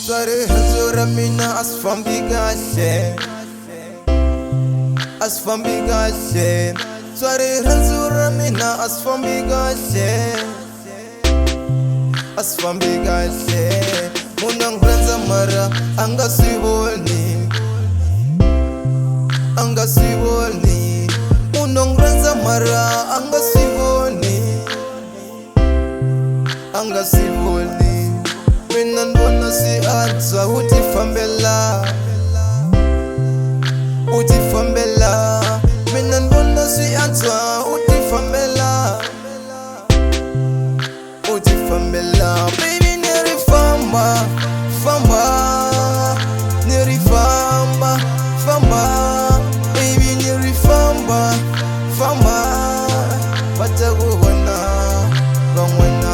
Sorry, Hazura Mina as from Bigashe. As from Bigashe. Sorry, Hazura Mina as from Bigashe. As from Bigashe. Munang Ranza Mara, Anga Sivolni. Anga Sivolni. Munang Ranza Mara, Anga Sivolni. Anga Sivolni. Mina nbona si anza utifambela. Utifambela. Mina nbona si anza utifambela. Utifambela. Baby neri famba. Famba. Neri famba. Famba. Baby neri famba. Famba. Pataguhona. Bangwana.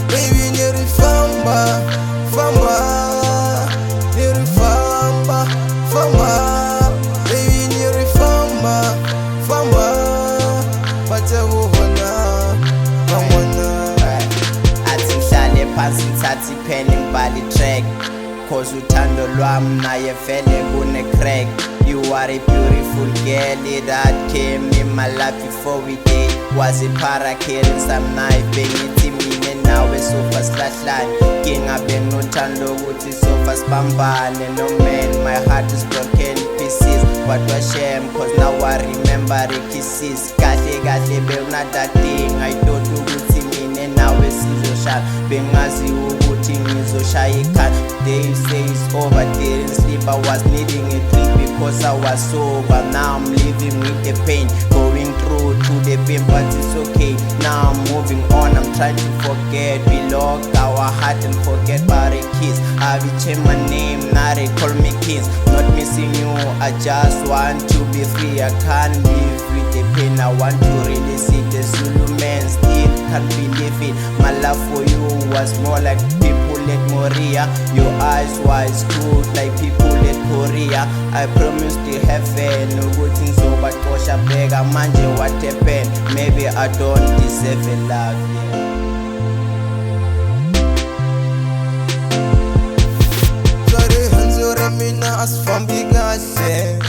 Baby neri famba. Famba. Neri famba. Famba. Baby neri famba. Famba. Pataguhona. Bangwana. Athi ngihlale phansi ngithathe ipheni ngibhale itrack, cause uthando lwami naye vele kune crack. You are a beautiful girl that came in my life before we date. Was a para killing some knife, bengithi mina nawe sofa silahlane. Ngingabe nothando ukuthi sofa sibambane. No man, my heart is broken pieces, but wa shame cause now I remember the kisses. Kahle kahle bewunada thing, I thought ukuthi mina nawe sizoshaya, bengazi ukuthi ngizoshaya ikhanda. They say it's over, didn't sleep, I was needing a drink because I was sober. Now I'm living with the pain, going through to the pain, but it's okay. Now I'm moving on, I'm trying to forget. We locked our heart and forget about a kiss. I will change my name, now they call me Kiss. Not missing you, I just want to be free. I can't live with the pain, I want to release it. The Zulu man still can't believe it. My love for you was more like people at Moria. Your eyes wise good like people at Korea. I promised to heaven ukuthi ngizobaxosha bheka manje what happened. Maybe I don't deserve a love, yeah. Sorry, Hanzura Mina as from Bigashe.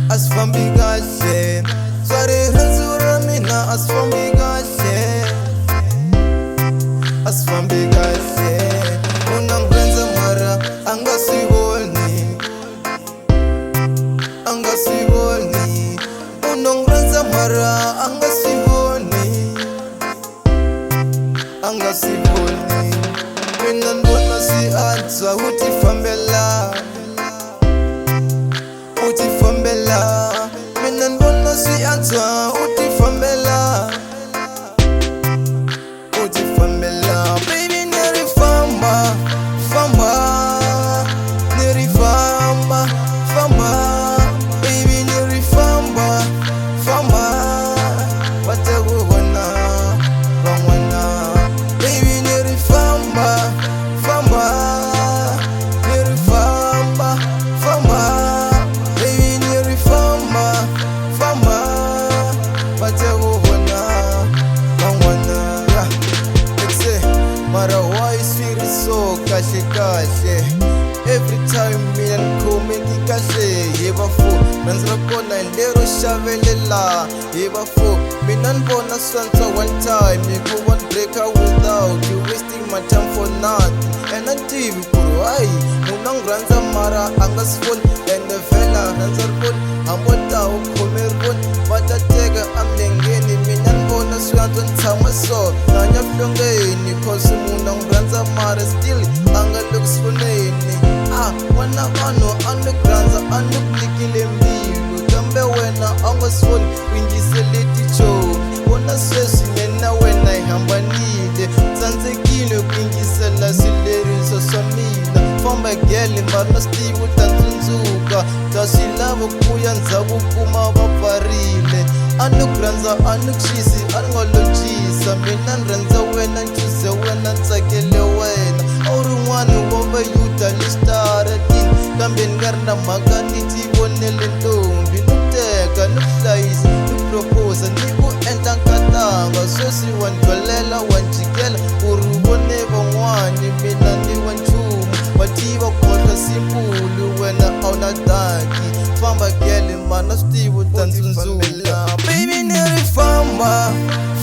As from Bigashe. Sorry, Hanzura Mina as from Bigashe. As from Bigashe. Unang Ranza Mara, Anga Sivolni. Anga Sivolni. Unang Ranza Mara, Anga Sivolni. Anga Sivolni. Mina nbona si anza utifambela. Utifambela. Mina nbona si anza utifambela. Utifambela. Baby neri famba. Famba. Neri famba. Famba. Baby neri famba. Famba. Pataguhona. Bangwana. Baby neri famba. Famba. Neri famba. Famba. Baby neri famba. Famba. Pataguhona. Bangwana. Mara why sweet so kashe kashe. Every time me and come kashe. Yeba fo nanzra kona ndero shavelela. Yeba fo me nan bona santa one time. Me go one breaker without you wasting my time for nothing. And I TV kuru ai munang ranza mara angas phone and the vela nanzar phone ambota ukomergon batatega amlengeni me nan bona santa tamaso nanya flongeni cause munang ranza mara still anga looks for nene. Wana vano anuk ranza anuk nikile mbilu tambe wena angas phone wingiseleti cho wana sesi mena wena ihambanile tsanzekile kwingisela sileri sosamila famba gele marna stivu tanzunzuka tasilavo kuya nzaku kuma vaparile anuk ranza anuk shisi angolojisa mina nranza wena nchuze wena ntsakele wena aurin'wani wova yuta listaratin kambe ngarna mhaka ni tivonele ntombi nuteka nuhlayisa nuproposa ni ku endla nkatanga sweswi wa ndlwalela wa njikela ku ri vone van'wani mina ni wa famba gele mana swi tivi u ta ndzi ndzula baby ni ri famba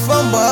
famba